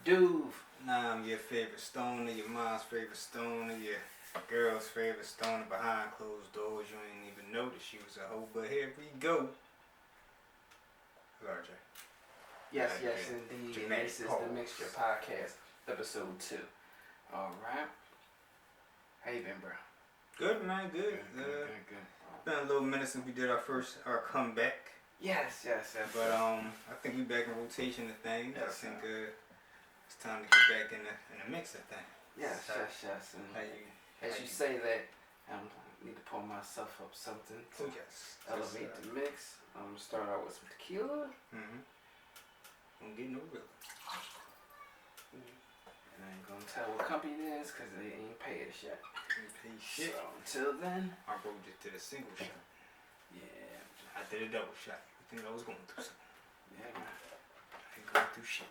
Dude. Nah, I'm your favorite stoner, your mom's favorite stoner, your girl's favorite stoner behind closed doors. You ain't even notice she was a hoe, but here we go. RJ. Yes, indeed. And this is the Mixture Podcast, episode 2. Alright. How you been, bro? Good, man, good. Good. Been a little minute since we did our comeback. Yes. But I think we back in rotation of things. Yes, I think it's time to get back in the mix of things. Yes. And as you say that, I need to pour myself up something to elevate the mix. I'm going to start out with some tequila. Don't get no real. And I ain't going to tell what company it is because they ain't paid us yet. Ain't paid shit. So until then, I rolled it to the single shot. Yeah. I did a double shot. You think I was going through something? Yeah, man. I ain't going through shit.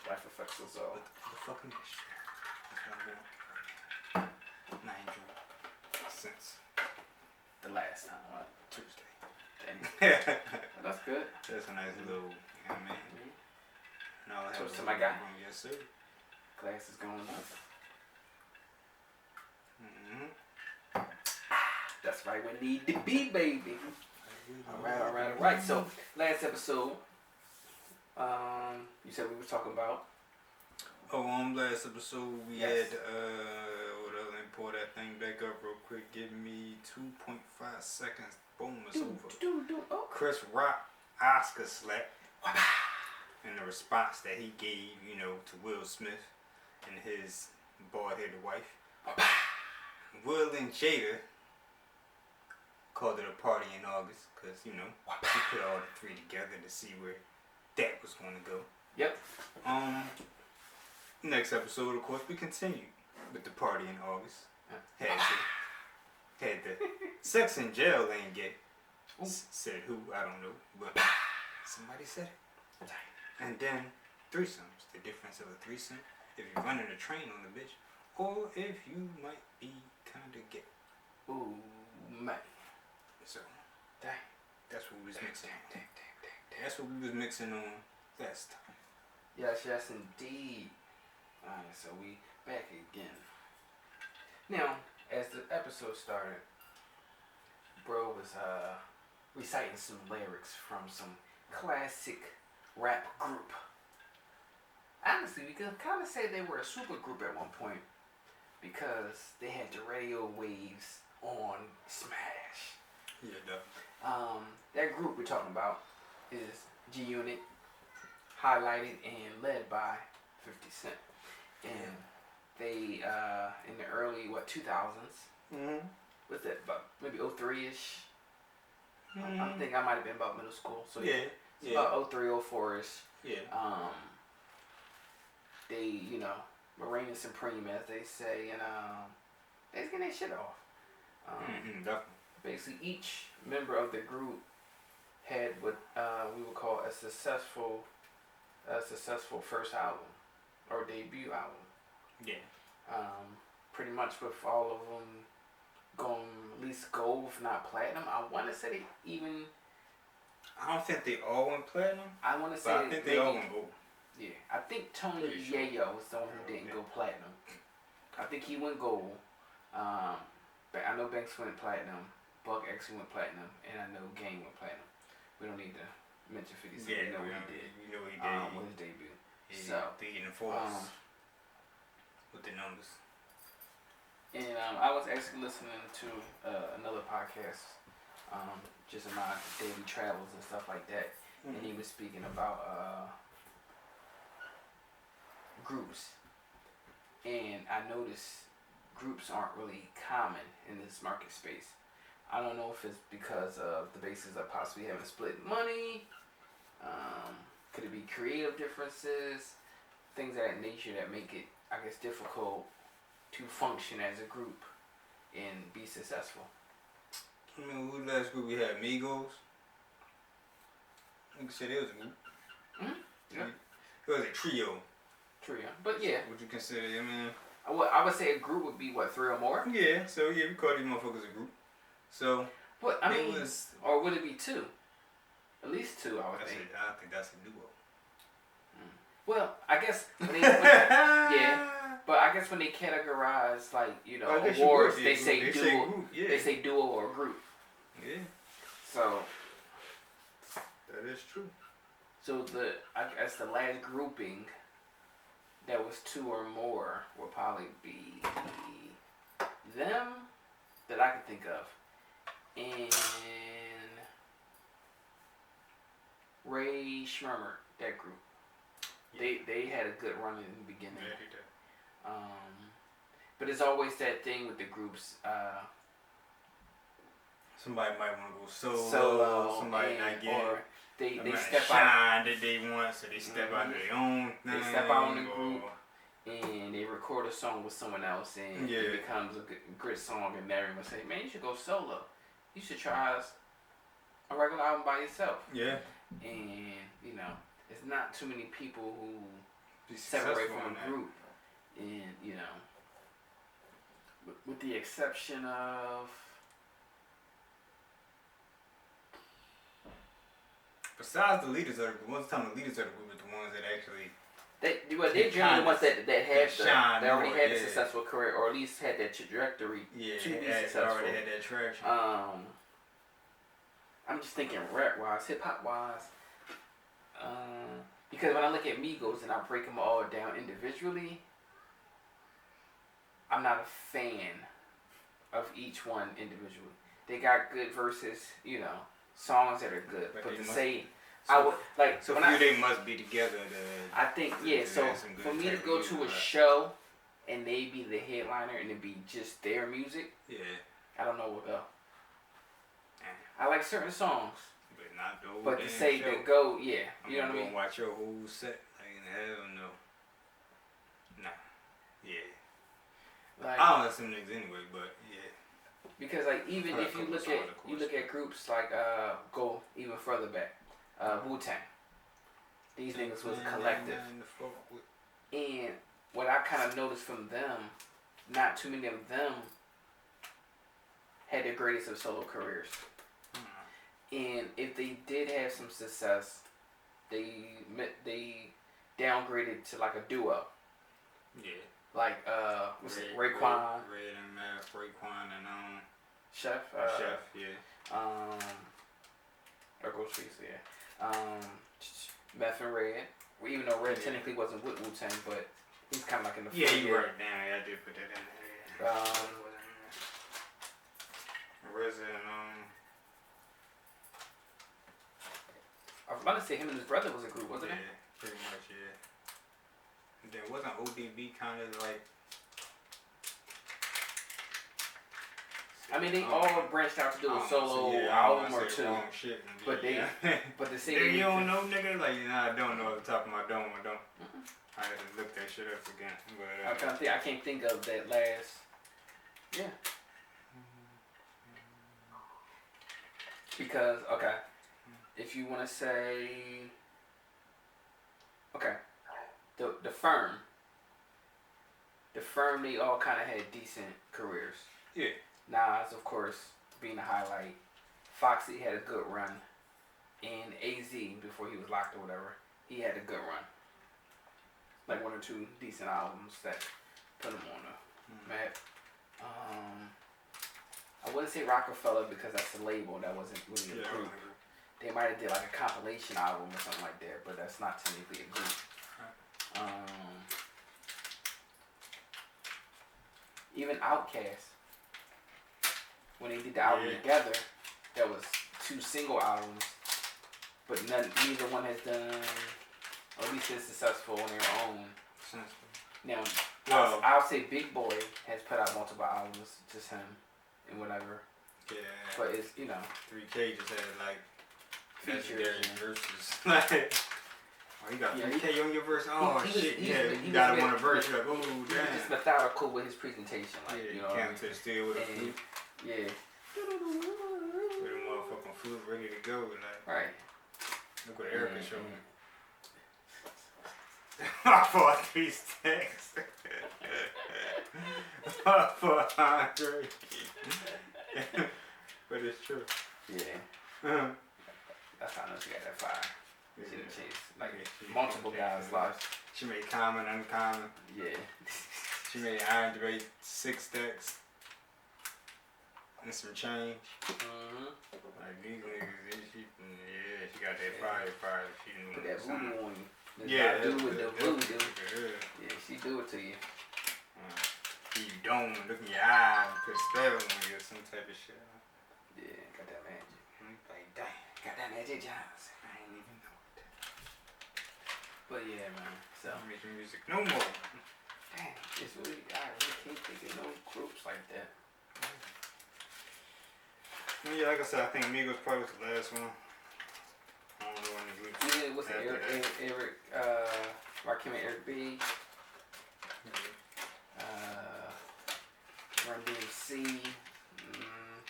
Life affects us all. But the fucking shit. That's what I'm doing. And I ain't drunk since The last time, right? Tuesday. Dang. That's good. That's a nice little, you know what I mean? And I'll have Toast to my guy. Yes, sir. Class is going up. That's right, we need to be, baby. Alright. So, last episode, you said we were talking about. Last episode we had, let me pull that thing back up real quick. Give me 2.5 seconds. Boom, it's over. Oh. Chris Rock, Oscar slap. And the response that he gave, to Will Smith and his bald-headed wife. Will and Jada called it a party in August because, he put all the three together to see where that was going to go. Yep. Next episode, of course, we continued with the party in August. Had the sex in jail ain't gay. Said who, I don't know, but somebody said it. And then threesomes. The difference of a threesome, if you're running a train on the bitch, or if you might be kind of gay. Ooh, man. So, dang. That's what we was mixing on. That's what we was mixing on last time. Yes, indeed. Alright, so we back again. Now, as the episode started, bro was reciting some lyrics from some classic rap group. Honestly, we could kind of say they were a super group at one point because they had the radio waves on Smash. Yeah, definitely. That group we're talking about is G-Unit, highlighted and led by 50 Cent. And they, in the early, 2000s, what's that, about maybe 03-ish? I think I might have been about middle school. So it's about 03, 04-ish. Yeah. They, Marine and Supreme, as they say, and they was getting their shit off. Definitely. Basically, each member of the group had what we would call a successful first album or debut album. Yeah. Pretty much with all of them going at least gold, if not platinum. I want to say they even. I don't think they all went platinum. I want to say. I think they all went gold. Yeah, I think Tony Yayo was the one who didn't go platinum. I think he went gold. But I know Banks went platinum. Buck actually went platinum, and I know Game went platinum. We don't need to mention 50 Cent. We know what he did. We know what he did. With his debut. So they getting force with the numbers. And I was actually listening to another podcast, just in my daily travels and stuff like that, and he was speaking about groups, and I noticed groups aren't really common in this market space. I don't know if it's because of the basis of possibly having split money. Could it be creative differences, things of that nature that make it, I guess, difficult to function as a group and be successful? I mean, who the last group we had? Migos? You can say it was a group. Yeah. It was a trio. But yeah. Would you consider, I mean... I would say a group would be, 3 or more? Yeah, so we call these motherfuckers a group. So... But, or would it be 2? At least 2, I would think. I think that's a duo. Well, I guess yeah. But I guess when they categorize like awards, they say duo. Group, yeah. They say duo or group. Yeah. So That is true. So I guess the last grouping that was 2 or more would probably be them that I can think of, and Ray Schmurmer, that group. Yeah. They had a good run in the beginning. Yeah, they did. But it's always that thing with the groups. Somebody might want to go solo. Somebody not get. Or they step out that they want, so they step out of their own thing. They step out on the group and they record a song with someone else, and it becomes a good song, and everyone say, "Man, you should go solo. You should try a regular album by yourself." Yeah. And it's not too many people who separate from a group, and with the exception of. Besides the leaders of the group, most of the time the leaders of the group are the ones that actually. They're generally the ones that already had a successful career, or at least had that trajectory to be successful. Already had that traction. I'm just thinking rap wise, hip hop wise, because when I look at Migos and I break them all down individually, I'm not a fan of each one individually. They got good verses, songs that are good, but to say I would like. So for you, they must be together. I think So for me to go to a show and they be the headliner and it be just their music, I don't know what though. I like certain songs, but not those. But to say to go, you know what I mean. Watch your whole set. Hell no. Nah. Yeah. Like, I don't listen to niggas anyway, but yeah. Because even if you look at groups like go even further back, Wu-Tang. These niggas was a collective. And what I kind of noticed from them, not too many of them had their greatest of solo careers. And if they did have some success, they downgraded to like a duo. Yeah. Like Raekwon. Red and Math, Raekwon and Chef. Chef, yeah. Or Ghostface, yeah. Meth and Red. Well, even though Red technically wasn't with Wu-Tang, but he's kind of like in the. Yeah, you right now. Yeah, I did put that in there. RZA and I was about to say him and his brother was a group, wasn't it? Yeah, pretty much, yeah. And then wasn't ODB kind of like. I mean, they all branched out to do a solo album or two. But but to say you don't know, nigga, like I don't know off the top of my dome. I don't. I had to look that shit up again. But, I can't think of that last. Yeah. Because if you want to say, the firm, they all kind of had decent careers. Yeah. Nas, of course, being a highlight. Foxy had a good run. And AZ, before he was locked or whatever, he had a good run. Like 1 or 2 decent albums that put him on the map. I wouldn't say Rockefeller because that's a label that wasn't really a group. They might have did like a compilation album or something like that, but that's not technically a group. Even Outkast, when they did the album together, that was 2 single albums, but neither one has done, or at least is successful on their own. Now, I'll say Big Boy has put out multiple albums, just him and whatever. Yeah. But it's 3K just had like features and verses. Like, oh, you got 3K on your verse. Oh shit! You got him on a verse. You're like, oh damn. He was just methodical with his presentation, like came to the studio with a flute. Yeah. With a motherfucking flute ready to go, like. Right. Look what Erica showed me. I bought 3 stacks. I bought Andre. But it's true. Yeah. That's how I know she got that fire. She done changed like multiple guys' lives. She made Common Uncommon. Yeah. She made Andre 6 stacks and some change. Mm-hmm. Like these niggas, she got that fire. She knew Put that voodoo on you. Yeah, do with the voodoo. Yeah. Yeah, she do it to you. You don't look in your eyes and put a spell on you or some type of shit. Yeah, got that magic. Like, damn, got that magic Johnson. I ain't even know it. But yeah, man. So Don't make music no more. damn, it's really I really can't think of no groups like that. Yeah, like I said, I think Migos probably was the last one. I don't know any groups. Yeah, what's it? Eric Rakim and Eric B. Run DMC.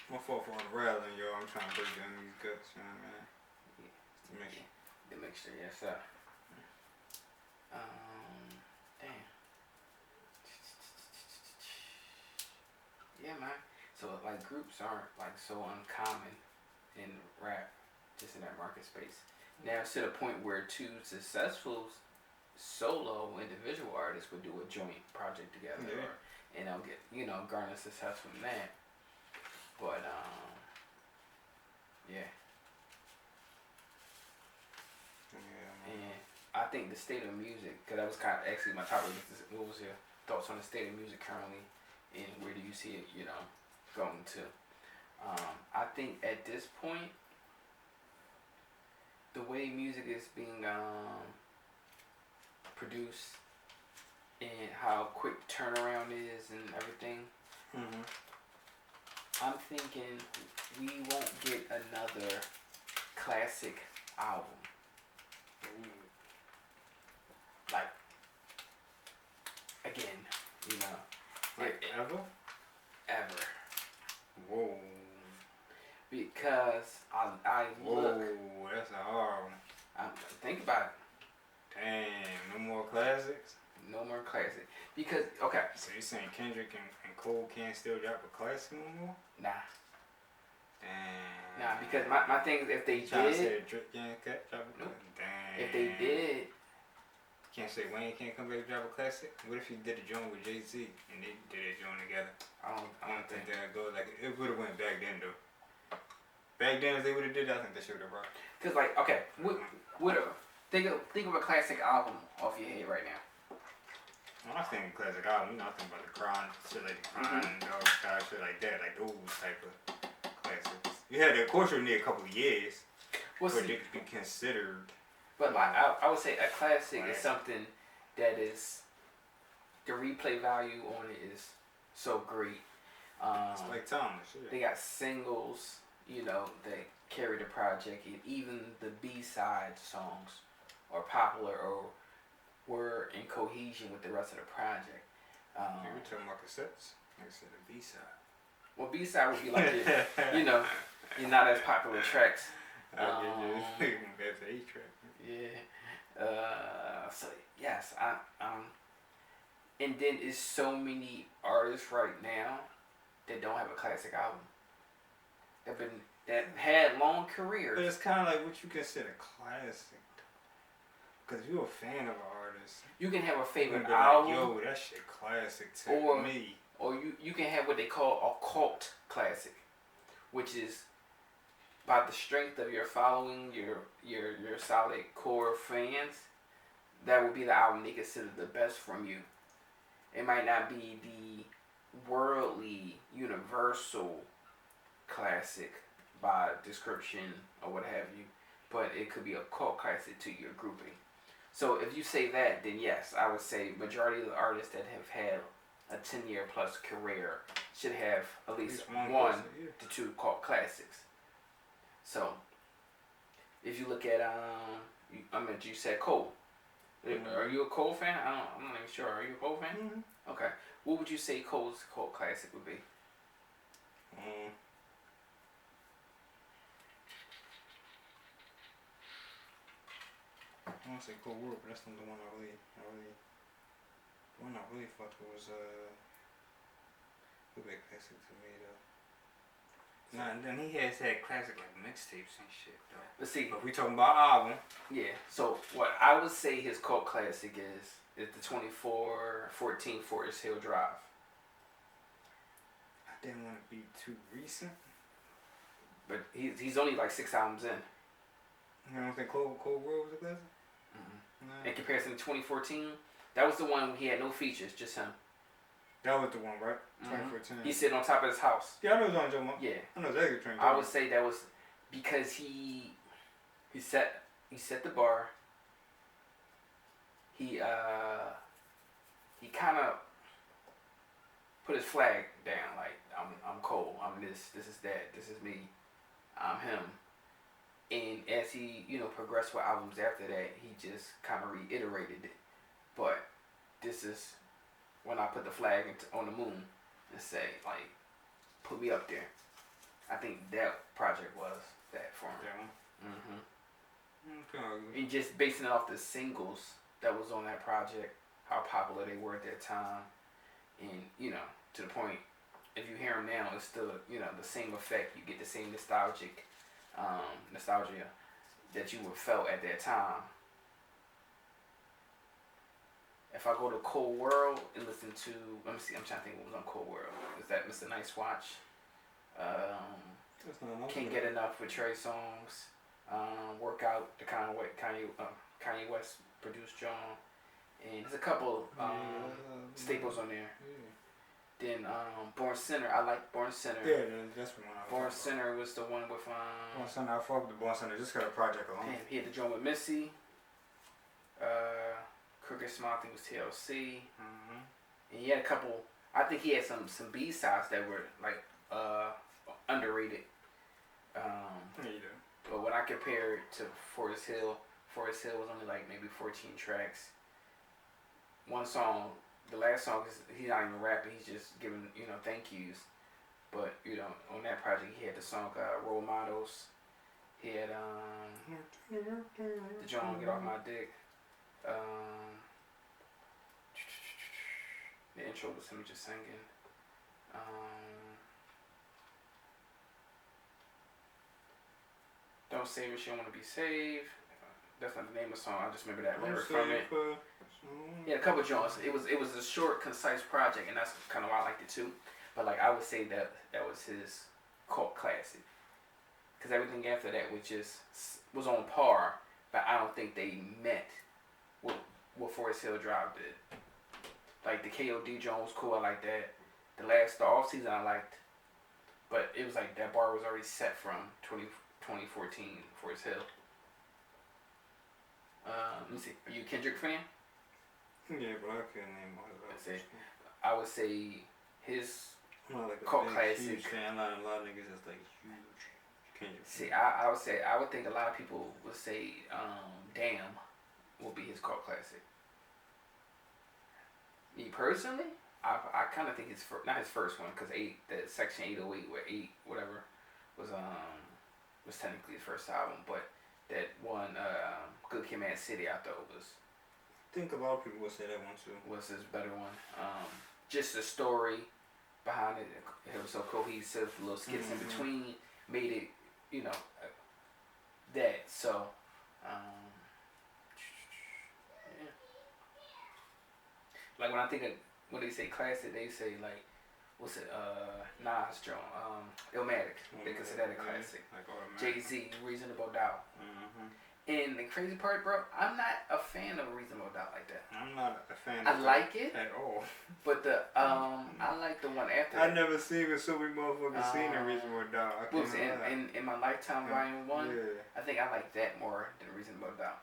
My fault for unraveling, y'all. I'm trying to break down these guts, you know what I mean? Yeah. It's the mixture. The mixture, yes sir. Damn. Yeah, man. So like groups aren't like so uncommon in rap, just in that market space. Now it's to the point where two successful solo individual artists would do a joint project together, and they'll get garner success from that. But yeah. And I think the state of music, because that was kind of actually my topic. What was your thoughts on the state of music currently, and where do you see it, going to? I think at this point, the way music is being produced and how quick turnaround is and everything, I'm thinking we won't get another classic album. Like, again, Like ever? Ever. Whoa. Because I Whoa, look. that's a hard one. Think about it. Damn, no more classics? No more classic. Because, okay. So you saying Kendrick and Cole can't still drop a classic no more? Nah. Damn. Nah, because my thing is if they did. Drake can't drop a Nope. Damn. If they did. Can't say Wayne can't come back and drop a classic? What if he did a joint with Jay-Z and they did a joint together? I don't think that go like it would have went back then though. Back then if they would have did that, I think that shit would have brought. Cause like okay, think of a classic album off your head right now. When I think classic album, I think about the Grind, shit like the Grind, dog style, shit like that, like those type of classics. You had of course you need a couple of years for they could be considered. But like I would say a classic is something that is the replay value on it is so great. It's like Thomas. Yeah. They got singles, that carry the project, and even the B-side songs are popular or were in cohesion with the rest of the project. You were talking about cassettes. Like I said, the B-side. Well, B-side would be like you're not as popular tracks. That's A track. Yeah. So yes, and then it's so many artists right now that don't have a classic album. That had long careers. But it's kind of like what you consider classic. Because if you're a fan of an artist, you can have a favorite like, album. yo, that shit classic to me. Or you can have what they call a cult classic, which is by the strength of your following, your solid core fans, that would be the album they consider the best from you. It might not be the worldly, universal classic by description or what have you, but it could be a cult classic to your grouping. So if you say that, then yes, I would say majority of the artists that have had a 10-year plus career should have at least one to two cult classics. So, if you look at, you said Cole. Are you a Cole fan? I'm not even sure. Are you a Cole fan? Mm-hmm. Okay. What would you say Cole's cult classic would be? I want to say Cold War, but that's not the one I really fucked with was, who big classic to me though? No, and then he has had classic like mixtapes and shit though. Let's see. But we talking about album. Yeah. So what I would say his cult classic is the 2414 Forest Hill Drive. I didn't want to be too recent. But he's only like 6 albums in. You don't think Cold World was a classic? Mm-hmm. No. In comparison to 2014, that was the one he had no features, just him. That was the one, right? Mm-hmm. 2014. He's sitting on top of his house. Yeah, I know what you're talking about. Yeah. I know exactly what you're talking I about. would say that was because he set the bar. He kind of put his flag down, like I'm Cole, I'm this is that, this is me, I'm him. And as he progressed with albums after that, he just kind of reiterated it. But this is when I put the flag on the moon and say, like, put me up there. I think that project was that for him. Yeah. Mm-hmm. Okay. And just basing it off the singles that was on that project, how popular they were at that time, and to the point, if you hear them now, it's still the same effect. You get the same nostalgia that you would felt at that time. If I go to Cold World and listen to, let me see, I'm trying to think what was on Cold World. Is that Mr. Nice Watch? Can't Get Enough with Trey Songz. Workout, the Kanye West produced John. And there's a couple staples on there. Yeah. Then Born Center, I like Born Center. Yeah, that's the one. Born Center was the one with Born Center, I fuck with the Born Center. Just got a project alone. Damn, he had the joint with Missy. Crooked Smile, I think it was TLC. Mm-hmm. And he had a couple. I think he had some B-sides that were like underrated. Yeah, you do. But when I compare it to Forest Hill was only like maybe 14 tracks. One song, the last song, he's not even rapping. He's just giving thank yous. But on that project he had the song Role Models. He had the joint Get Off My Dick. The intro was him just singing. Don't Save Me, She Don't Want to Be Saved. That's not the name of the song. I just remember that lyric from it. Yeah, a couple joints. It was a short, concise project, and that's kind of why I liked it too. But like I would say that was his cult classic. Because everything after that was on par, but I don't think they met what Forest Hill Drive did. Like the KOD joint was cool. I like that. The off season I liked, but it was like that bar was already set from 2014 Forest Hill. Let me see. Are you a Kendrick fan? Yeah, but I couldn't name all of Let's those. see. I would say his I'm not like a cult big, classic. huge fan. A lot of niggas is like huge Kendrick. See, I would think a lot of people would say Damn will be his cult classic. Me personally, I kind of think not his first one, because the Section 808 or 8 whatever was technically his first album, but that one Good Kid, Mad City I thought I think a lot of people would say that one too. was his better one. Just the story behind it was so cohesive. Little skits in between made it that. So yeah. Like when I think of when they say classic, they say like what's it? Nas joint, Illmatic. They consider that a classic. Like Jay-Z, Reasonable Doubt. Mm-hmm. And the crazy part, bro, I'm not a fan of Reasonable Doubt like that. I'm not a fan. I of like it at all. but I like the one after. I never seen with so many motherfuckers seen a Reasonable Doubt. I What was can't lie. in my Lifetime Volume 1? Yeah. I think I like that more than Reasonable Doubt.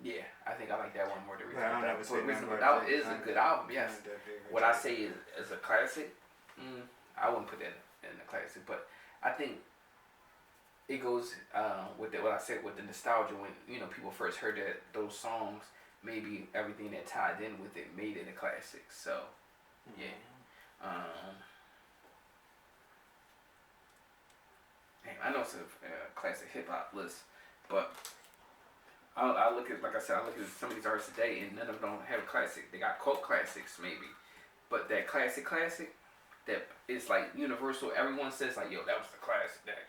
Yeah, I think I like that one more than Well, I Reasonable don't Doubt. ever say But nothing Reasonable about Doubt that. is a good album, yes. Not that big of a What I fan. say is a classic, I wouldn't put that in the classic, but I think it goes with what I said with the nostalgia when people first heard those songs. Maybe everything that tied in with it made it a classic. So yeah. Damn, I know it's a classic hip hop list, but I look at, like I said, I look at some of these artists today, and none of them don't have a classic. They got cult classics maybe, but that classic, that it's like universal. Everyone says like, yo, that was the classic that.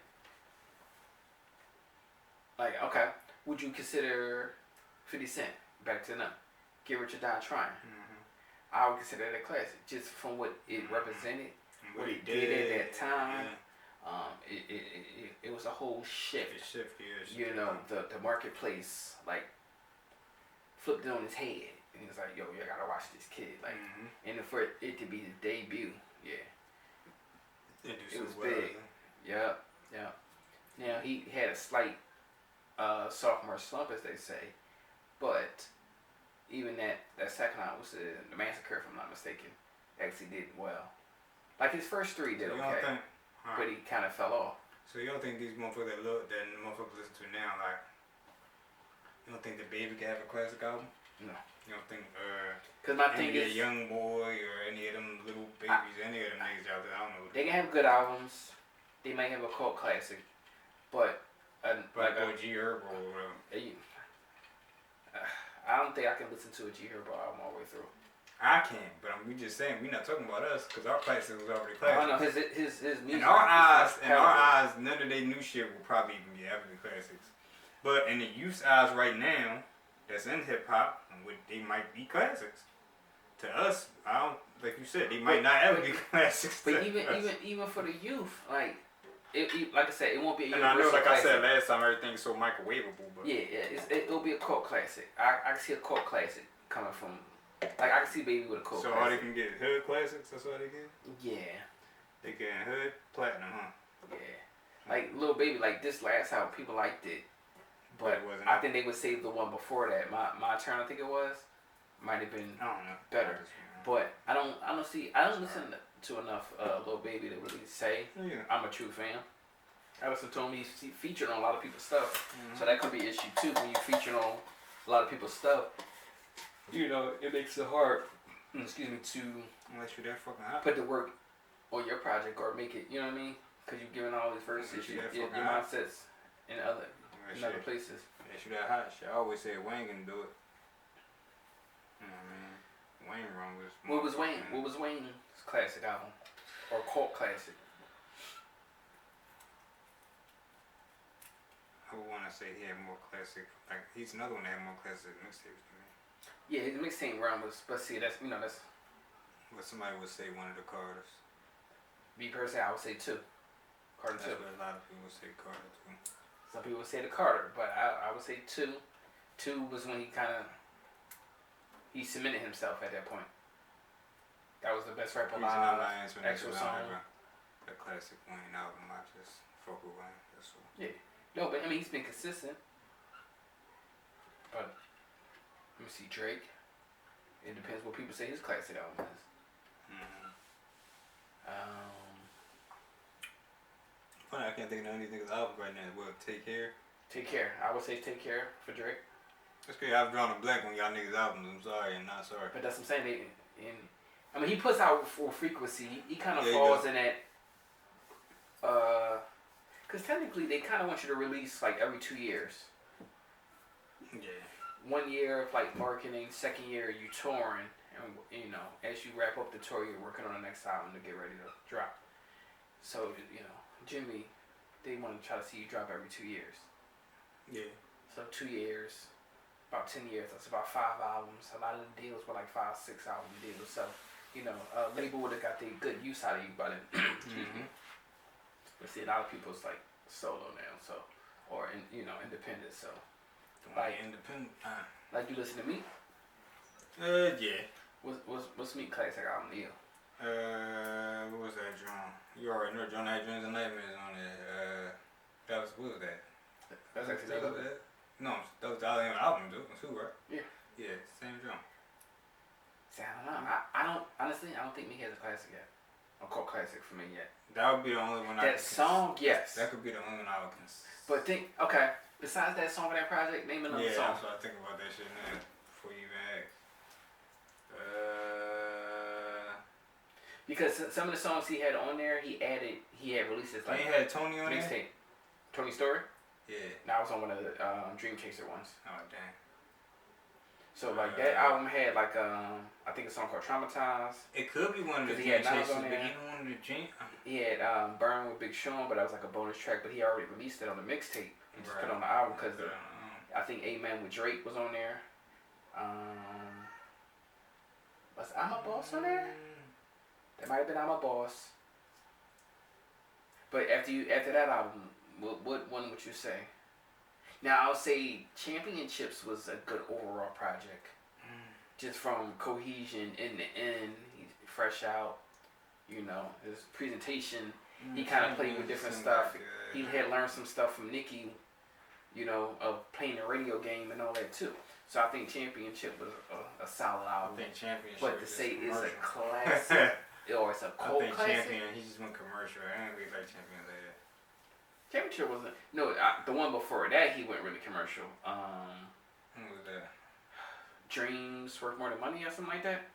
Like, okay, would you consider 50 Cent, back to them, Get Rich or Die Trying? I would consider that a classic, just from what it represented, what he did at that time. It was a whole shift. You know, the marketplace, like, flipped it on his head. And he was like, yo, you gotta watch this kid. Like, and for it to be his debut, it was big. Yep. Now, he had a slight sophomore slump, as they say, but even that second album was the Massacre, if I'm not mistaken, actually did well. Like his first three did okay, but he kind of fell off. So you don't think these motherfuckers that motherfuckers listen to now, like, you don't think the Baby can have a classic album? No. You don't think Cause my thing is Young Boy or any of them little babies, any of them niggas out there, I don't know. They can have good albums. They might have a cult classic, but like G Herbo or whatever. I don't think I can listen to a G Herbo album all the way through. I can't, but we just saying, we not talking about us, because our classic was already classic. I don't know, his music. In our eyes, none of their new shit will probably even be ever be classics. But in the youth's eyes right now, that's in hip hop, they might be classics. To us, I don't, like you said, they might not ever be classics. But even for the youth, like, like I said, it won't be a universal. And I know, like classic. I said last time, everything's so microwavable. But it'll be a cult classic. I can see a cult classic coming from, like, I can see Baby with a cult classic. So all they can get hood classics, that's all they get? Yeah. They getting hood, platinum, huh? Yeah. Like, Lil Baby, like, this last album, people liked it. But I think they would save the one before that. My Turn, I think it was, might have been better. But I don't listen to enough Lil Baby to really say I'm a true fan. I listen to him. He's featured on a lot of people's stuff, so that could be an issue too. When you feature on a lot of people's stuff, you know, it makes it hard. Excuse me, to unless you're that fucking hot, put the work on your project or make it. You know what I mean? Because you're giving all these verses, your mindsets in other places. Yeah, she that hot. Shit, I always say Wayne can do it. You know what I mean? Wayne wrong with. What was Wayne's classic album or cult classic? I would want to say he had more classic. Like, he's another one that had more classic mixtapes to me. Yeah, his mixtape run was, but see, that's that's. What somebody would say one of the Carters. Me personally, I would say two. Carter That's 2. what a lot of people say Carter 2. Some people would say the Carter, but I would say 2. 2 was when he cemented himself at that point. That was the best rapper alive. Actual song. The classic Wayne album, I just fuck with Wayne. That's all. Yeah. No, but I mean, he's been consistent. But let me see, Drake. It depends what people say his classic album is. Funny, I can't think of anything as album right now. Well, Take Care. Take Care. I would say Take Care for Drake. That's good. I've drawn a black on y'all niggas' albums. I'm sorry and not sorry. But that's what I'm saying. I mean, he puts out for frequency. He kind of falls in that. Because technically, they kind of want you to release like every 2 years. Yeah. 1 year of like marketing. Second year, you touring. And, you know, as you wrap up the tour, you're working on the next album to get ready to drop. So, you know, Jimmy, they want to try to see you drop every 2 years. Yeah. So 2 years, about 10 years, that's about 5 albums. A lot of the deals were like 5, 6 album deals. So, you know, label would have got the good use out of you by then. Excuse me. But see, a lot of people's like solo now, so, or independent. So, like independent. Like you listen to me. Yeah. What's Meat classic album to you? What was that John? You already know John had Dreams and Nightmares on it. What was that? That's actually that. No, that was the album, dude. Too, right? Yeah. Yeah, same John. See, I don't know. I don't think Meat has a classic yet. A cult classic for me yet. That would be the only one. That song, yes. That could be the only one I would consider. But besides that song for that project, name another song. Yeah, so I think about that shit now before you even ask. Because some of the songs he had on there, he had releases like. He had Tony on there. Tony Story. Yeah. That was on one of the Dream Chaser ones. Oh dang. So like that album had like I think a song called Traumatized. It could be one of the He had Dream Nas Chasers, on but there. even one of the Dream. He had Burn with Big Sean, but that was like a bonus track. But he already released it on the mixtape. He just put it on the album because I think Amen with Drake was on there. Was I'm a Boss on there? That might have been I'm a Boss. But after that album, what one would you say? Now I'll say Championships was a good overall project. Just from cohesion in the end, he's fresh out. You know, his presentation, he kind of played with different stuff. He had learned some stuff from Nicki, you know, of playing the radio game and all that too. So I think Championship was a solid album. I think Championship. But to say it's a classic or it's a cult classic. I think Champion, he just went commercial. I don't really like Champion like that. Championship wasn't. No, the one before that he went really commercial. What was that? Dreams Worth More Than Money or something like that.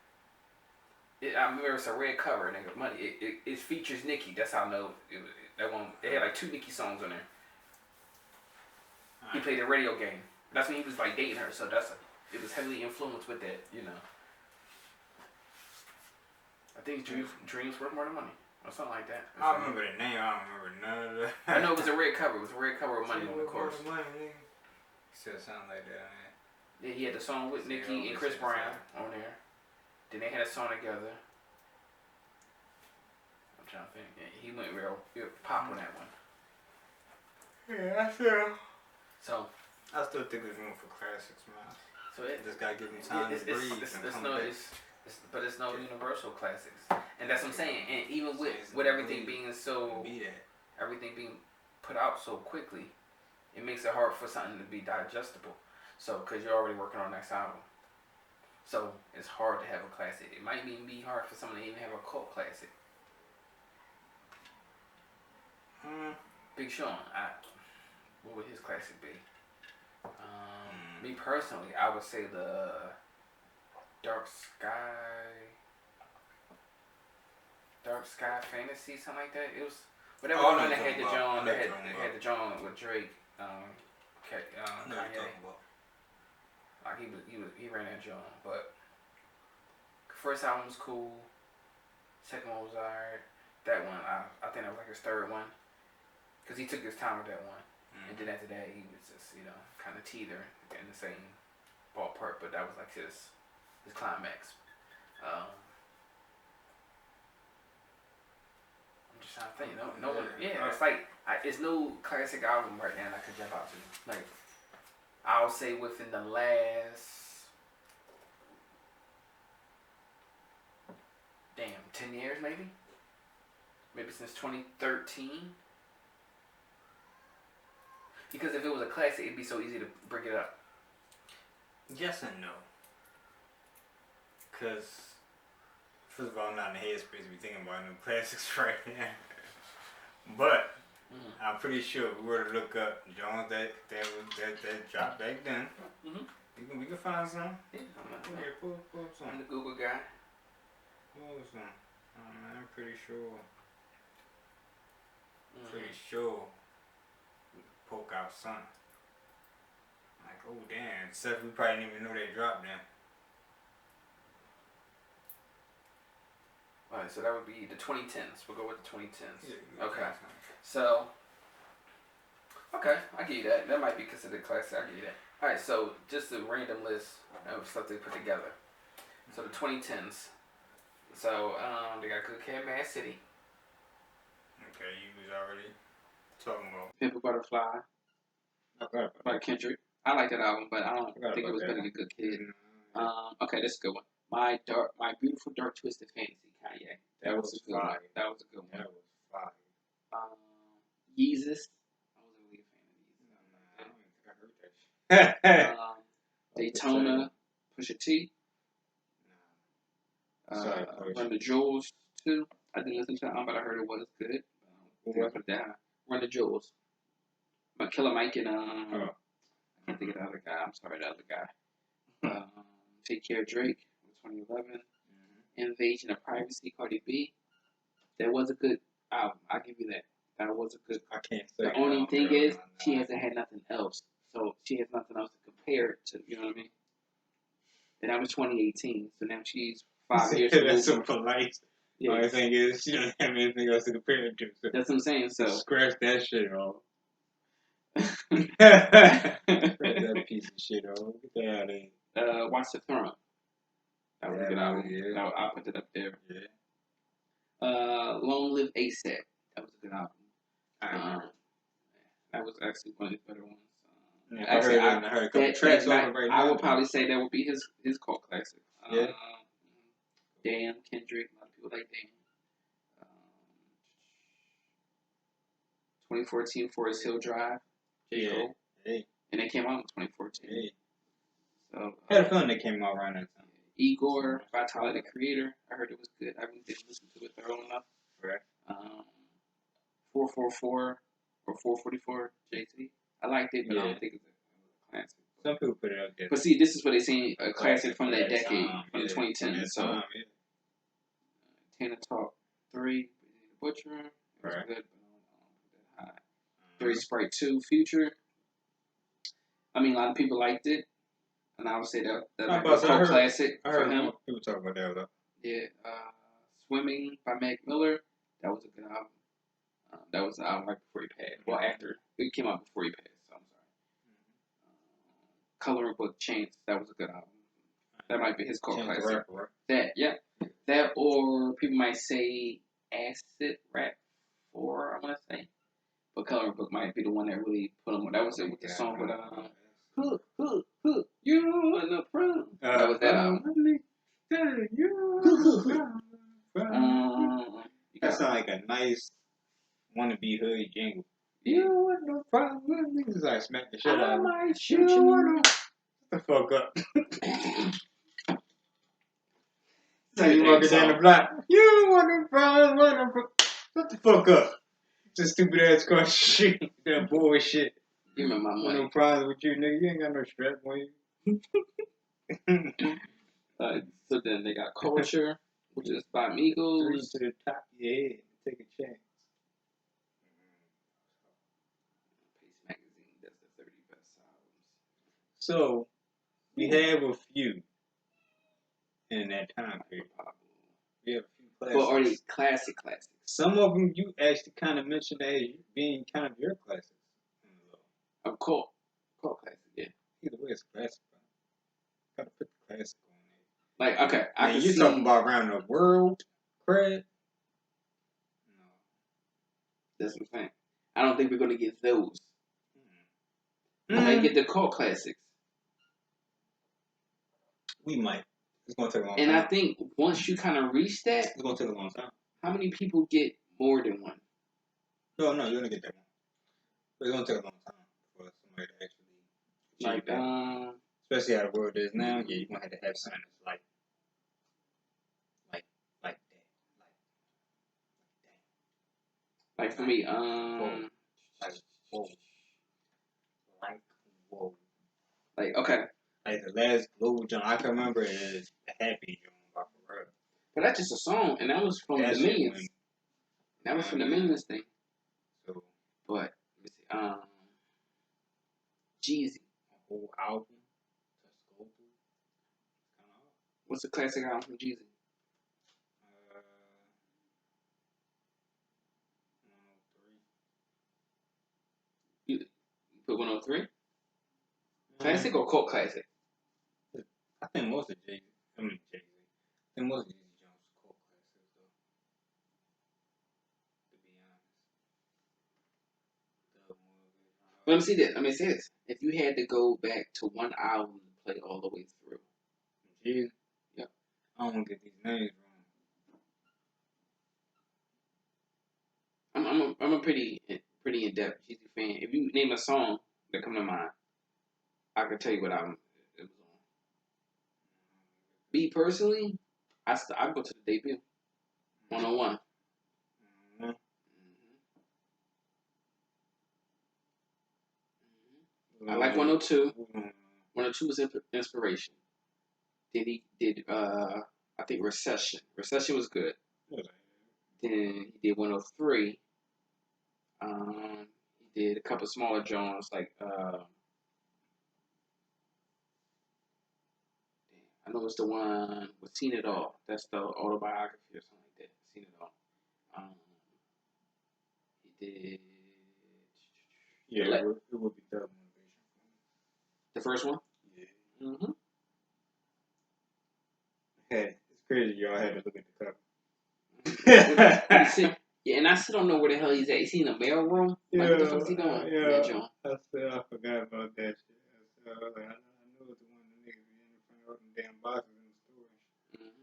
I remember it's a red cover, nigga. Money. It features Nicki. That's how I know that one. They had like 2 Nicki songs on there. He played the radio game. That's when he was like dating her. So it was heavily influenced with that. You know. I think Dreams Worth More Than Money or something like that. I remember the name. I don't remember none of that. I know it was a red cover. It was a red cover with Money on the chorus. Still sound like that, man. Yeah, he had the song with Nicki and Chris Brown on there. Then they had a song together. I'm trying to think. Yeah, he went real pop on that one. Yeah, I still. So. I still think there's room for classics, man. So it just gotta give them time to breathe. But it's no universal classics, and that's what I'm saying. And even with everything being everything being put out so quickly, it makes it hard for something to be digestible. So, because you're already working on next album. So, it's hard to have a classic. It might even be hard for someone to even have a cult classic. Big Sean, what would his classic be? Me personally, I would say the Dark Sky Fantasy, something like that. It was whatever one that had the John, that had the John with Drake, Kanye. Like he ran that John, but first album was cool. Second one was alright. That one, I think that was like his third one, cause he took his time with that one. And then after that, he was just kind of teeter in the same ballpark, but that was like his climax. I'm just trying to think. No one. Yeah, it's like it's no classic album right now that I could jump out to. Like, I'll say within the last 10 years maybe since 2013. Because if it was a classic, it'd be so easy to bring it up. Yes and no. Because, first of all, I'm not in the headspace to be thinking about new classics right now. But, I'm pretty sure if we were to look up Jones that dropped back then, we can find some. Yeah, pull some. I'm the Google guy. Pull some. I'm pretty sure. Pretty sure. Poke out something. Like, oh damn, stuff we probably didn't even know they dropped then. Alright, so that would be the 2010s. We'll go with the 2010s. Yeah, okay. So, okay, I give you that. That might be considered classic. I give you that. Alright, so just a random list of stuff they put together. So the 2010s. So, they got Good Kid, Mad City. Okay, you was already talking about Pimp a Butterfly by Kendrick. I like that album, but I don't think it was better than Good Kid. Okay, that's a good one. My Beautiful Dark Twisted Fantasy, Kanye. That was a good one. That was a good one. That was fire. Yeezus. I wasn't really a fan of Yeezus. I don't think I heard that shit. Daytona, Pusha T. Run the Jewels too. I didn't listen to it, but I heard it was good. Run the Jewels. Killer Mike and I can't think of the other guy. I'm sorry, the other guy. Take Care of Drake, 2011. Invasion of Privacy, Cardi B. That was a good album. I'll give you that. That was a good. I can't say. The only thing is, she hasn't had nothing else, so she has nothing else to compare it to. You know what I mean? And that was 2018. So now she's You 5 said years that's removed so from. polite. Yeah, Only thing is, she don't have anything else to compare it to. So that's what I'm saying. So scratch that shit off. Scratch that piece of shit off. Get that out of here. Watch the Throne. That was a good album. Yeah. I'll put it up there. Yeah. Long Live ASAP. That was a good album. That was actually one of the better ones. Yeah, Actually, I heard a couple tracks on it right now. I would probably say that would be his cult classic. Yeah. Damn, Kendrick. A lot of people like Damn. 2014 Forest Hill Drive. J. Cole. Hey. And it came out in 2014. Hey. So I had a feeling that came out around that time. Igor by Tyler the Creator. I heard it was good. I really didn't listen to it thoroughly enough. Correct. 444 or 444 JT. I liked it, but I don't think it's a classic. Some people put it up there. But see, this is what they saying a classic from that decade, from 2010. So, 10 to Talk 3, Butcher. It was good, but I don't put that high. 3 Sprite 2, Future. I mean, a lot of people liked it, and I would say that might be a cult classic for him. People talk about that though. Yeah, Swimming by Mac Miller. That was a good album. That was the album right before he passed. Well, after it came out before he passed. So I'm sorry. Coloring Book Chance. That was a good album. That might be his cult classic. That or people might say Acid Rap 4. I'm gonna say, but Coloring Book might be the one that really put him on. That was it with the song with you and the front. That was that album. That sounds like a nice wannabe hood jingle. Yeah. You want no problem with me? It's like smack the shit out of I me. might shoot you. Shut the fuck up. So you walking down the block. You don't want no problem. Shut the fuck up. It's a stupid ass question. That bullshit. Give me my money. No problems with you, nigga. You ain't got no strap on you. So then they got Culture, which is by Migos. 3 to the top of your head. Take a chance. Pace Magazine does the 30 best albums. So, we have a few in that time period. We have a few classics. But are they classics? Some of them you actually kind of mentioned as being kind of your classics. A cult classic, yeah. Either way, it's a classic, bro. Gotta put the classic on there. Like, okay, I can see. You're talking about around the world, cred? No. That's what I'm saying. I don't think we're going to get those. We might get the cult classics. We might. It's going to take a long time. And I think once you kind of reach that, it's going to take a long time. How many people get more than one? No, you're going to get that one. But it's going to take a long time for somebody to actually achieve that. Especially how the world is now, yeah, you're going to have something that's like that. Like for me, whoa. Like, okay. Like the last global jump I can remember is the Happy Jump by Pharrell. But that's just a song, and that was from the Millions. That was from the Millions thing. So, but let me see. Jeezy. A whole album. Just go through. What's the classic album from Jeezy? 103. You put 103? Classic or cult classic? I think most of Jay-Z. I think most of Jay-Z Jones cult classics, though. To be honest. Let me say this. If you had to go back to one album to play all the way through. Jay-Z? Yeah. I don't want to get these names wrong. I'm a pretty in-depth Jeezy fan. If you name a song that come to mind, I can tell you what album it was on. Me personally, I go to the debut. 101. I like 102. 102 was Inspiration. Then he did, I think Recession. Recession was good. Then he did 103. He did a couple smaller joints like, I I know it's the one with Seen It All. That's the autobiography or something like that. Seen It All. He did. Yeah, it would be Thug Motivation. The first one? Yeah. Mm-hmm. Hey, it's crazy y'all had to look at the cover. Yeah, and I still don't know where the hell he's at. Is he in the mail room? Like, what the fuck is he doing? Yeah, John? I forgot about that shit. I know it's the one the niggas be in front of them damn boxes in the store.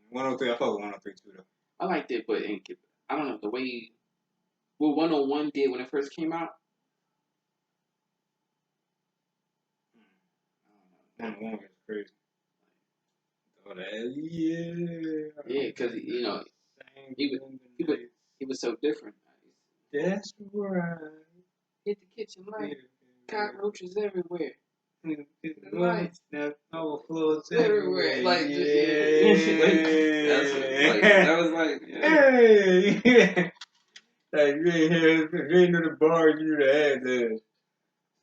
103, I fuck with 103 too though. I liked it, but I don't know the way what 101 did when it first came out. 101 is crazy. Oh, that, yeah, because he was so different. That's right. Hit the kitchen light. Cockroaches everywhere. The lights that overflows everywhere. Like, that was like, hey, like you ain't know the bars you would have had there.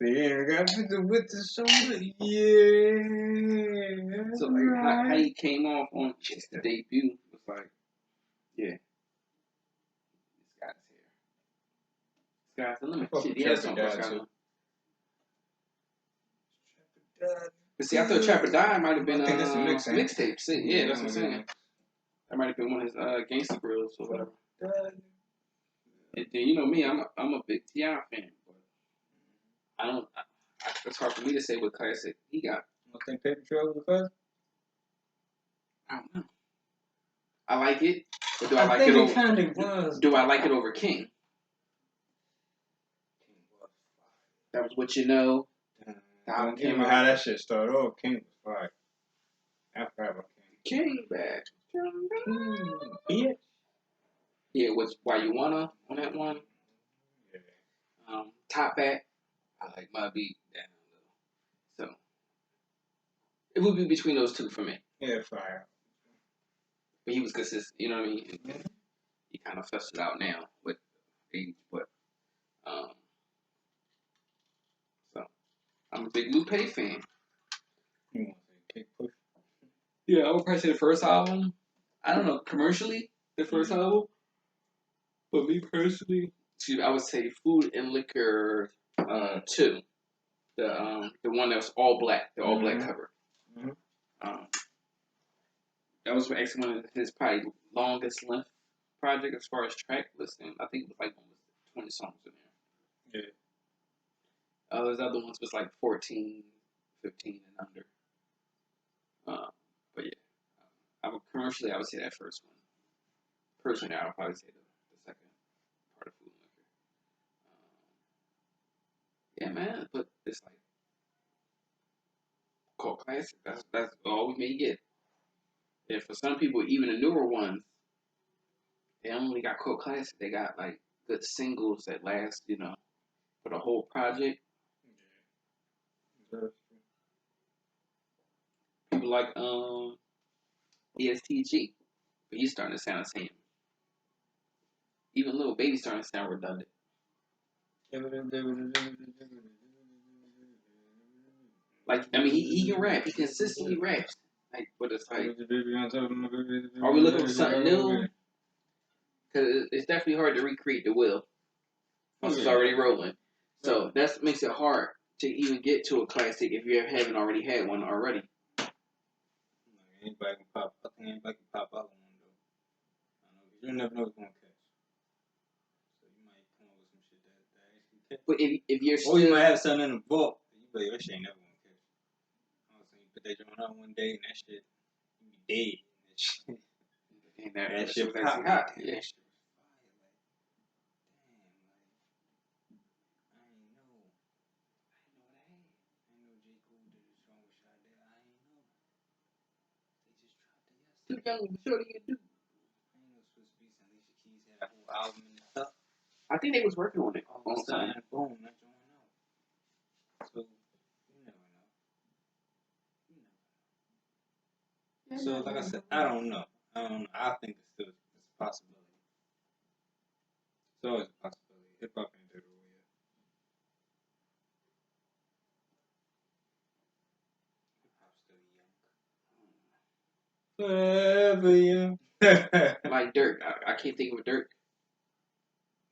So you ain't got with the soda, yeah. So like how he came off on just the debut was like, yeah, this guy's here. This guy's let me shit. He has some too. But see, I thought Trapper Die might have been a mixtape. Yeah, that's what I'm saying. That might have been one of his Gangsta Grills or whatever. And then you know me, I'm a big T.I. fan, but I don't. It's hard for me to say what classic he got. You think Paper Trail was the first? I don't know. I like it, but do I like it over? Kind of was. Do I like it over King? That was What You Know. How that shit started off. King was fire. I forgot about King. King back. Yeah. Yeah, was Why You Wanna on that one. Yeah. Top Back. I like my beat down a little. So it would be between those two for me. Yeah, fire. But he was consistent, you know what I mean? Mm-hmm. He kind of flushed it out now with age, but so I'm a big Lupe fan. You want to say Kick Push? Yeah, I would probably say the first album. I don't know, commercially, the first album. But me personally, I would say Food and Liquor 2. The one that was all black, the all black cover. Mm-hmm. That was actually one of his probably longest length project as far as track listing. I think it was like almost 20 songs in there. Yeah. Those other ones was like 14, 15 and under. But yeah, commercially I would say that first one. Personally, I would probably say the second part of Food and Liquor. Yeah, man, but it's like cult classic. That's all we may get. And for some people, even the newer ones, they only got cult classic. They got like good singles that last, for the whole project. Yeah. People like ESTG, but he's starting to sound the same. Even Lil Baby's starting to sound redundant. Like, I mean, he can rap. He consistently raps. Like, but it's like, are we looking for something new? Because it's definitely hard to recreate the wheel once it's already rolling. So that makes it hard to even get to a classic if you haven't already had one already. Anybody can pop out one though. You never know what's gonna catch. So you might come up with some shit that actually catch. But if you're still, or you might have something in the vault. You be like, that shit ain't never gonna catch. You put that joint out one day and that shit, you be dead. And that shit was actually hot. Yeah. Too young, sure you do. I think they was working on it all the time. Boom, that's going out. So you never know. So like I said, I don't know. I think it's still a possibility. It's always a possibility. Hip hop ain't there yet. Hip hop's still young. Whatever you. Like Dirk. I can't think of a Dirk.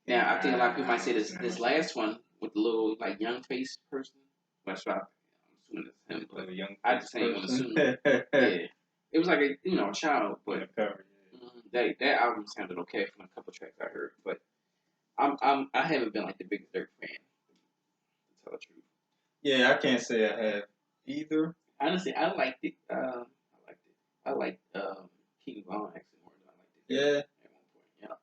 Now I think a lot of people might say this last one with the little like young face person. That's why I'm assuming it's him, but I just ain't gonna assume. Yeah, it was like a child, but that album sounded okay from a couple tracks I heard. But I haven't been like the biggest Dirk fan, to tell the truth. Yeah, I can't say I have either. Honestly, I liked it. I liked King Von actually more than I liked it. Yeah. At one point, yeah.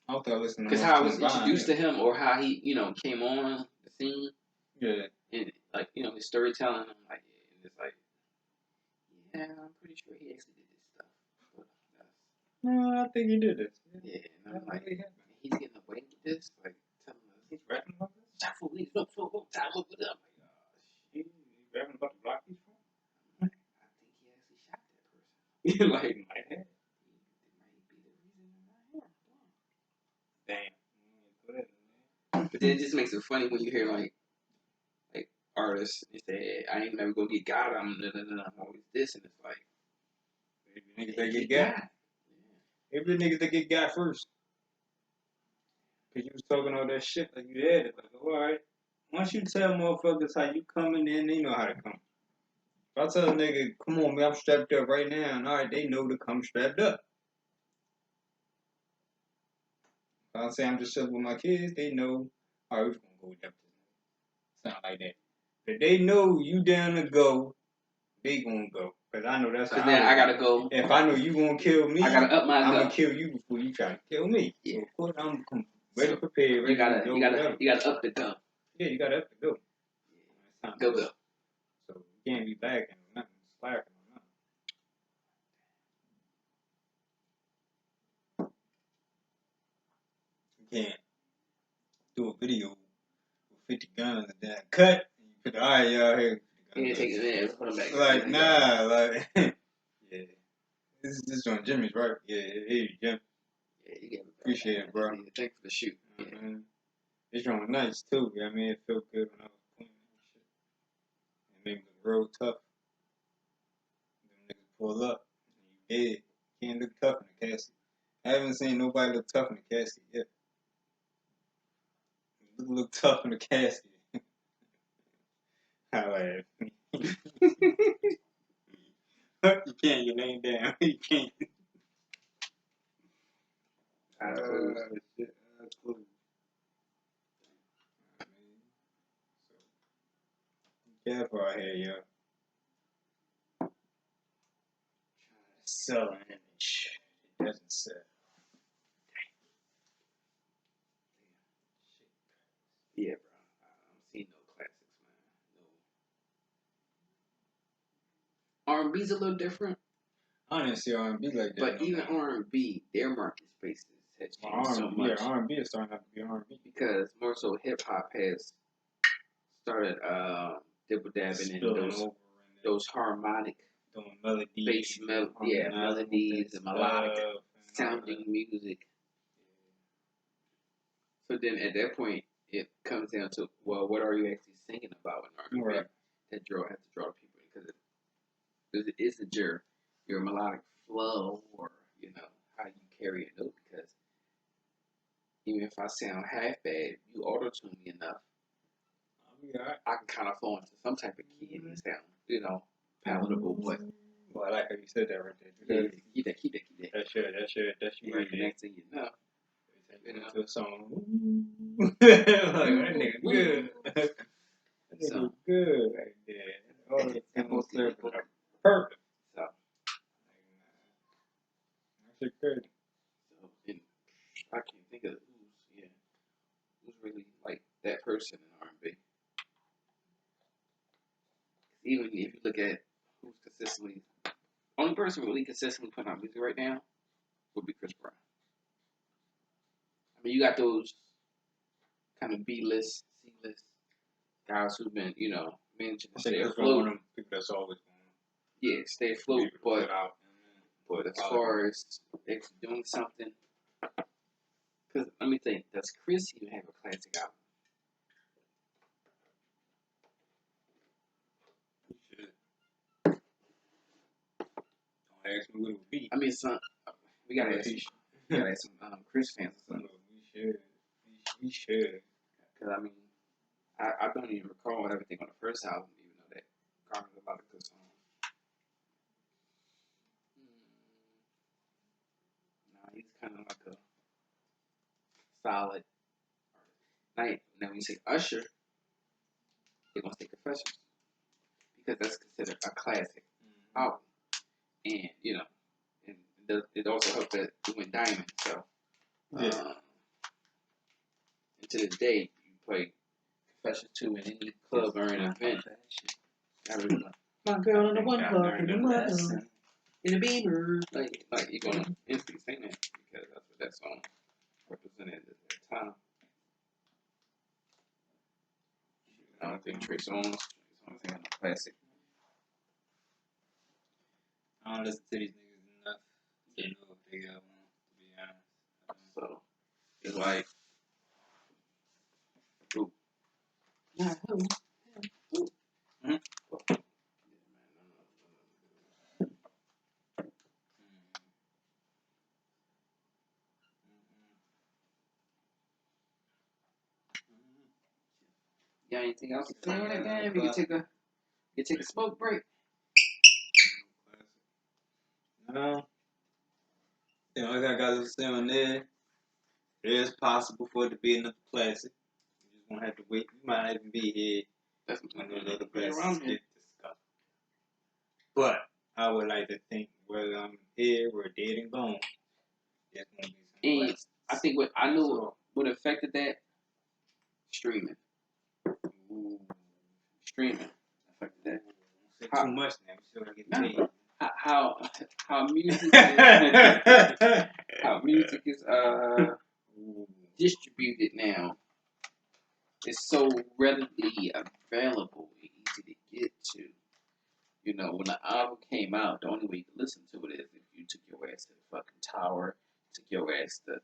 I don't think I listened to Because how I was introduced to him, or how he came on the scene. Yeah. And like his storytelling, I'm like, yeah, it's like, yeah, I'm pretty sure he actually did this stuff. But no, I think he did this. Yeah, and I'm like, he's getting away with this, like telling us he's rapping about this. Shuffle, please, look, time up with him. He's rapping about the block he's from. I think he actually shot that person. Like, might have. It might be the reason I'm not here. Damn. But then it just makes it funny when you hear like artists, they say, I ain't never gonna get God, I'm always this, and it's like, niggas that get got. Every niggas that get got first. Cause you was talking all that shit like you had it. Like, alright. Once you tell motherfuckers how you coming in, they know how to come. If I tell a nigga, come on, man, I'm strapped up right now, and alright, they know to come strapped up. If I say I'm just chilling with my kids, they know, alright, we're gonna go with that. Sound like that. If they know you down to go, they gonna go. Cause I know that's how then I gotta go. If I know you gonna kill me, I gotta up my I'm gonna kill you before you try to kill me. Yeah. So of course I'm ready, prepared, ready you gotta, to go. You gotta up the gun. Yeah, you gotta up the go. Go. So you can't be lacking or nothing, slacking or nothing. You can't do a video with 50 guns and then cut. And you put the eye out here. Yeah, take it in, put them back. Like, nah, like, yeah. This is on Jimmy's, right? Yeah, hey, Jim. Yeah, you get it. Appreciate it, bro. Thanks for the shoot. Yeah. This joint was nice, too. I mean, it felt good when I was playing that shit. It made me look real tough. Them niggas pull up, and you dead. Can't look tough in the casket. I haven't seen nobody look tough in the casket yet. You look tough in the casket. I laugh. You can't get name down. You can't. Shit. That's cool. So, careful out here, yo. Trying to sell an image. It doesn't sell. Yeah, bro. I'm seeing no classics, man. No. R&B's a little different. I didn't see R&B like that. But even R&B, their market spaces has changed so much. Yeah, R&B is starting to be R&B. Because more so hip hop has started dibble dabbing in those harmonic, doing melodies, bass melodies and melodic sounding music. So then at that point, it comes down to, well, what are you actually singing about in R&B? Right. That has to draw people in, because it isn't your melodic flow or how you carry a note. Because even if I sound half bad, you auto tune me enough, I can kind of fall into some type of key and sound palatable. But well, I like how you said that right there. Yeah, keep that. That's you right there. Next thing you know. To a song. Like, that nigga good. That nigga good right there. All the things are perfect. So, that's good. So, and I can't think of who's really like that person in R&B. Even if you look at who's consistently, only person really consistently putting out music right now would be Chris Brown. I mean, you got those kind of B-list, C-list guys who've been, managing to stay afloat. People that's always yeah, stay afloat. But as far as actually doing something, because let me think, does Chris even have a classic album? Ask me what it would be. I mean, we gotta ask some Chris fans or something. We should. Because, I mean, I don't even recall everything on the first album, even though that garnered a lot of good songs. Nah, he's kind of like a solid artist. Now when you say Usher, they're going to say Confessions. Because that's considered a classic album. And, you know, and it also helped that it went diamond. So, and to this day, you play Confessions 2 in any club or an event. I really like my girl in the one club in the mother in the Beamer. Like you're gonna instantly sing that because that's what that song represented at that time. I don't think Trey Songz is a classic. I don't listen to these niggas enough. They know what they got on, to be honest. So it's like, ooh. Yeah, who? Mm-hmm. Yeah, anything else to say on that game? We can take a smoke break. No. The only thing I got to say on there, it is possible for it to be another classic. You just won't have to wait. You might not even be here when those other classics get discussed. But I would like to think whether I'm here or dead and gone, there's going to be some classics. I think what I know what affected that, streaming. Ooh. Streaming affected that. Don't say too much now. We still got to get paid. How music is distributed now. It's so readily available and easy to get to. You know, when the album came out, the only way you could listen to it is if you took your ass to the fucking Tower, took your ass to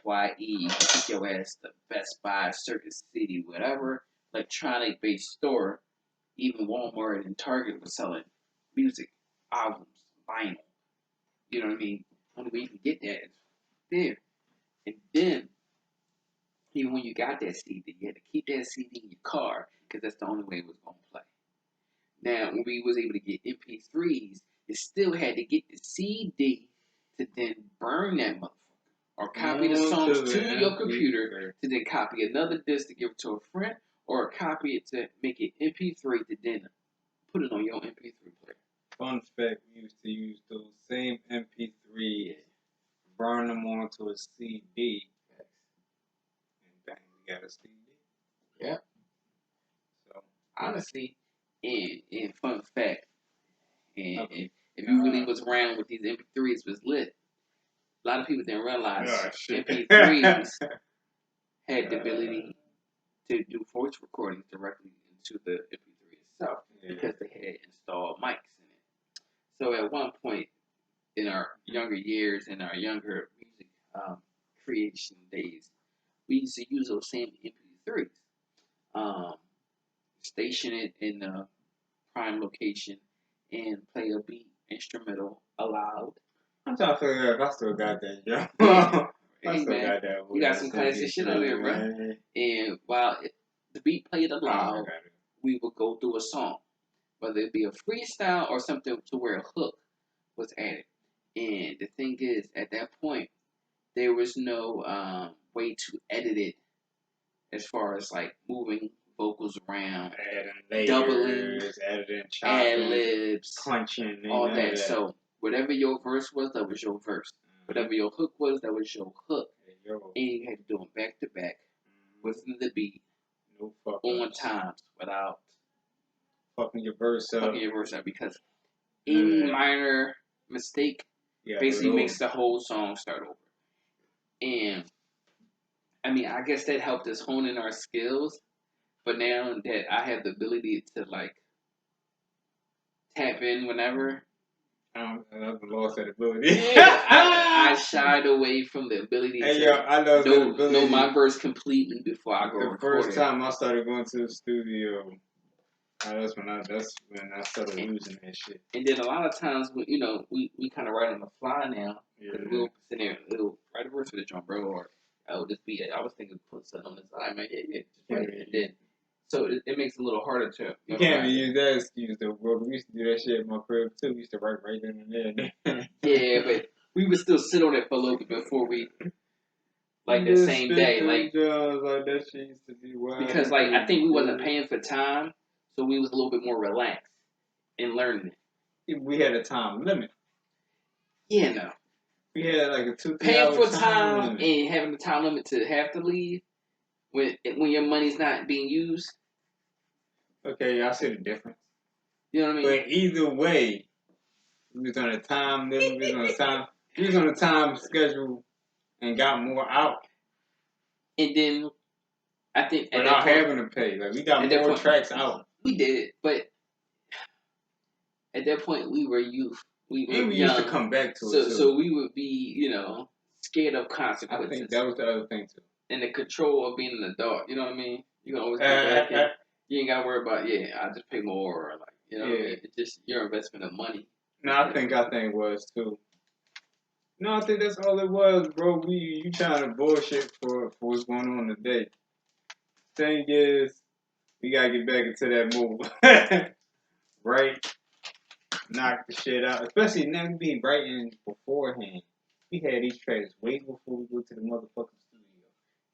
FYE, took your ass to Best Buy, Circuit City, whatever electronic-based store. Even Walmart and Target was selling music, albums, vinyl. You know what I mean? Only way you can get that is there. And then, even when you got that CD, you had to keep that CD in your car because that's the only way it was going to play. Now, when we was able to get MP3s, you still had to get the CD to then burn that motherfucker. Or copy the songs to your computer to then copy another disc to give it to a friend, or copy it to make it MP3 to then put it on your MP3 player. Fun fact, we used to use those same MP3s, burn them onto a CD, and bang, we got a CD. Yeah. So, honestly, and fun fact, and if you really was around with these MP3s was lit, a lot of people didn't realize MP3s had the ability to do voice recordings directly into the MP3 itself because they had installed mics in it. So at one point in our younger years, in our younger music creation days, we used to use those same MP3s. Station it in the prime location and play a beat instrumental aloud. I'm trying to figure out if I still got that, yo. Hey, man, you got some classic shit on there, bro. And while the beat played aloud, we would go through a song, whether it be a freestyle or something to where a hook was added. And the thing is, at that point, there was no way to edit it as far as like moving vocals around, doubling, ad-libs, punching, all that. So whatever your verse was, that was your verse. Whatever your hook was, that was your hook. And you had to do them back to back, within the beat, on times, without fucking your verse up. Because any minor mistake basically makes the whole song start over. And I mean, I guess that helped us hone in our skills. But now that I have the ability to like tap in whenever, I've lost that ability. Yeah, I shied away from the ability to know my verse completely before I go record it. The first time I started going to the studio, That's when I started using that shit. And then a lot of times, we kind of write on the fly now. Yeah. Because we'll sit there, we'll write a verse for the drum, bro, or this beat. I was thinking put something on the side, man. Yeah, just write it. And then, so it makes it a little harder to. You can't even use that excuse though, bro. We used to do that shit in my crib too. We used to write right then and there. Yeah, but we would still sit on it for a little bit before we, like the same day, like that shit used to be wild. Because like I think we wasn't paying for time, so we was a little bit more relaxed in learning it. We had a time limit. Yeah, no. We had like a 2-3 paying hour for time limit. and having the time limit to have to leave when your money's not being used. Okay, y'all see the difference. You know what I mean? But either way, we was on a time limit. We was on a time schedule and got more out. And then I think without having to pay, like we got more tracks out. We did, but at that point we were youth. We young, used to come back to it. So we would be, scared of consequences. I think that was the other thing too. And the control of being an adult. You know what I mean? You can always go back and you ain't gotta worry about I just pay more or like what I mean? It's just your investment of money. No, I think was too. No, I think that's all it was, bro. You trying to bullshit for what's going on today. Thing is, we gotta get back into that move. Right? Knock the shit out. Especially now we be writing beforehand. We had these tracks way before we go to the motherfucking studio.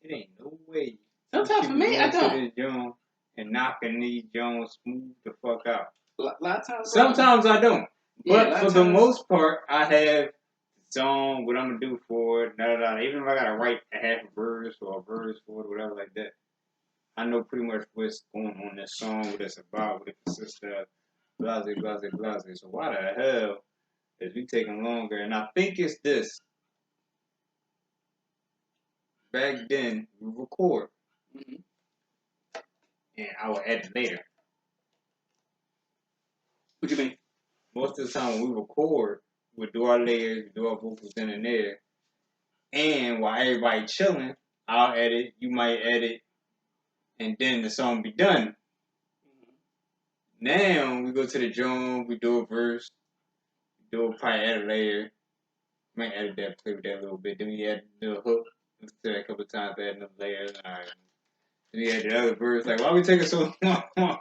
It ain't no way. Sometimes for me, I don't. To this joint and knocking these joints smooth the fuck out. A lot of times. Sometimes I don't. But for the most part, I have song, what I'm gonna do for it, even if I gotta write a half a verse or a verse for it, whatever like that, I know pretty much what's going on in this song, what it's about, what it consists of, blase, blase, blase. So why the hell is we taking longer? And I think it's this. Back then, we record, and I will edit later. What do you mean? Most of the time when we record, we do our layers, we do our vocals in and there. And while everybody chilling, I'll edit, you might edit, and then the song be done. Now we go to the drum, we do a verse, probably edit a layer, might edit that, play with that a little bit. Then we do a hook, listen to that a couple of times, add another layer. All right. Then we add the other verse. Like, why we taking so long?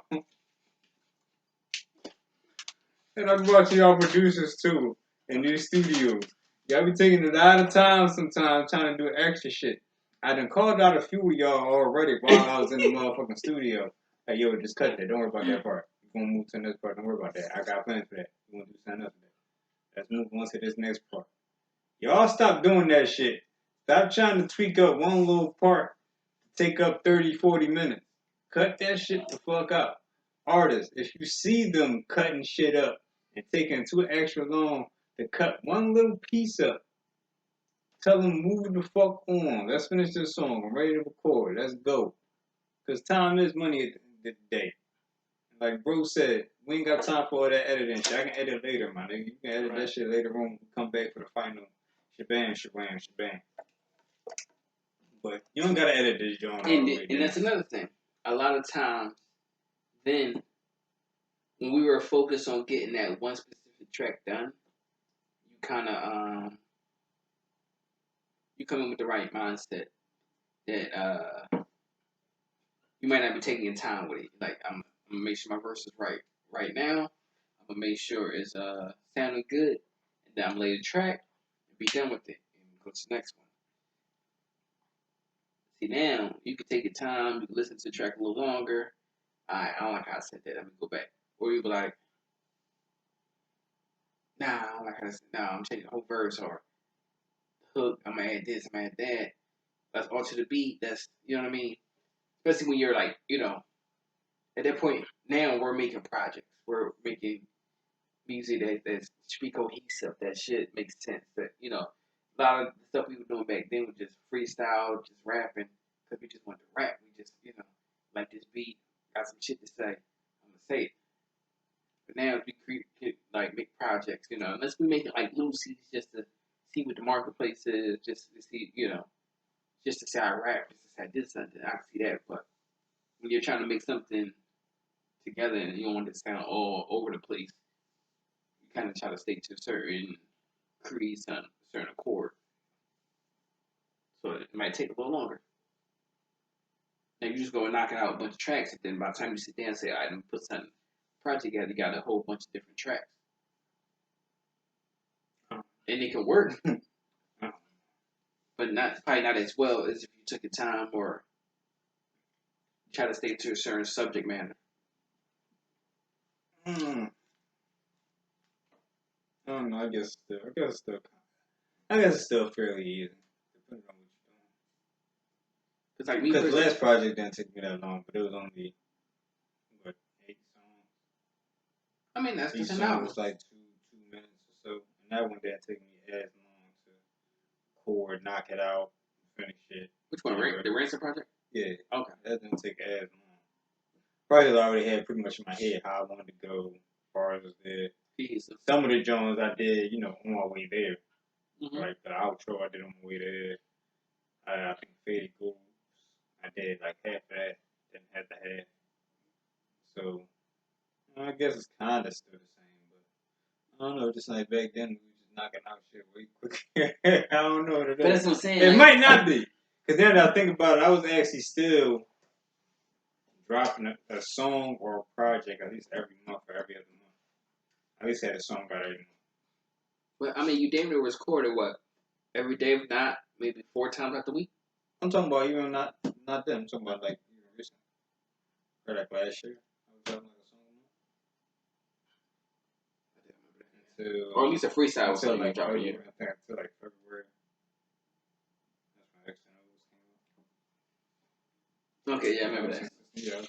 And I'm watching y'all producers too in these studios. Y'all be taking a lot of time sometimes trying to do extra shit. I done called out a few of y'all already while I was in the motherfucking studio. Like, yo, just cut that. Don't worry about that part. We're going to move to the next part. Don't worry about that. I got plans for that. We're going to do something else with that. Let's move on to this next part. Y'all stop doing that shit. Stop trying to tweak up one little part to take up 30, 40 minutes. Cut that shit the fuck out. Artists, if you see them cutting shit up and taking too extra long to cut one little piece up, tell them move the fuck on. Let's finish this song. I'm ready to record. Let's go. Because time is money at the end of the day. Like bro said, we ain't got time for all that editing shit. I can edit later, my nigga. You can edit that shit later on. Come back for the final shebang. But you don't gotta edit this joint. And that's another thing. A lot of times, then, when we were focused on getting that one specific track done, you kind of, you come in with the right mindset that you might not be taking your time with it. Like, I'm gonna make sure my verse is right now. I'm gonna make sure it's sounding good, and then I'm lay the track and be done with it and go to the next one. See, now you can take your time, you can listen to the track a little longer. I don't like how I said that. Let me go back. Or you be like, nah, I don't like how I said. Nah, I'm changing the whole verse or the hook. I'm gonna add this. I'm gonna add that. Let's alter the beat. That's, you know what I mean. Especially when you're like, at that point now we're making projects. We're making music that should be cohesive. That shit makes sense. That a lot of the stuff we were doing back then was just freestyle, just rapping, because we just wanted to rap. We just, like this beat, got some shit to say, I'm going to say it. But now we make projects, unless we make it like Lucy's just to see what the marketplace is, just to see, just to say I rap, just to say I did something, I can see that. But when you're trying to make something together, and you don't want it to sound all over the place. You kind of try to stick to a certain creed, certain chord. So it might take a little longer. Now you just go and knock out a bunch of tracks, and then by the time you sit down and say, "I done put something project together," you got a whole bunch of different tracks, and it can work, but probably not as well as if you took your time or try to stay to a certain subject matter. I don't know. I guess it's still fairly easy. Depending on what you're doing. It's like me Because the personally. last project didn't take me that long, but it was only 8 songs. I mean, that's Each just an song album. was like 2 minutes or so, and that one didn't take me as long to record, knock it out, finish it. Which one? The Ransom Project? Yeah. Okay. That didn't take as long. Probably already had pretty much in my head how I wanted to go as far as there. Jesus. Some of the Jones I did, on my way there. Mm-hmm. Like the outro I did on my way there. I think Faded Goals, I did like half of that, didn't have the half. So, I guess it's kind of still the same, but I don't know, just like back then, we were just knocking out shit way quicker. I don't know what it is. But that's what I'm saying. It might not be. Because now that I think about it, I was actually still dropping a song or a project at least every month or every other month. At least had a song out every month. But I mean, you damn near recorded what? Every day, if not maybe 4 times out the week? I'm talking about even not them. I'm talking about like even recent. Or like last year. I was dropping like a song a month. Until, Or at least a freestyle was until something you like dropping. February. I think until like February. That's when X and O's came out. Okay, yeah, I remember that. Yeah,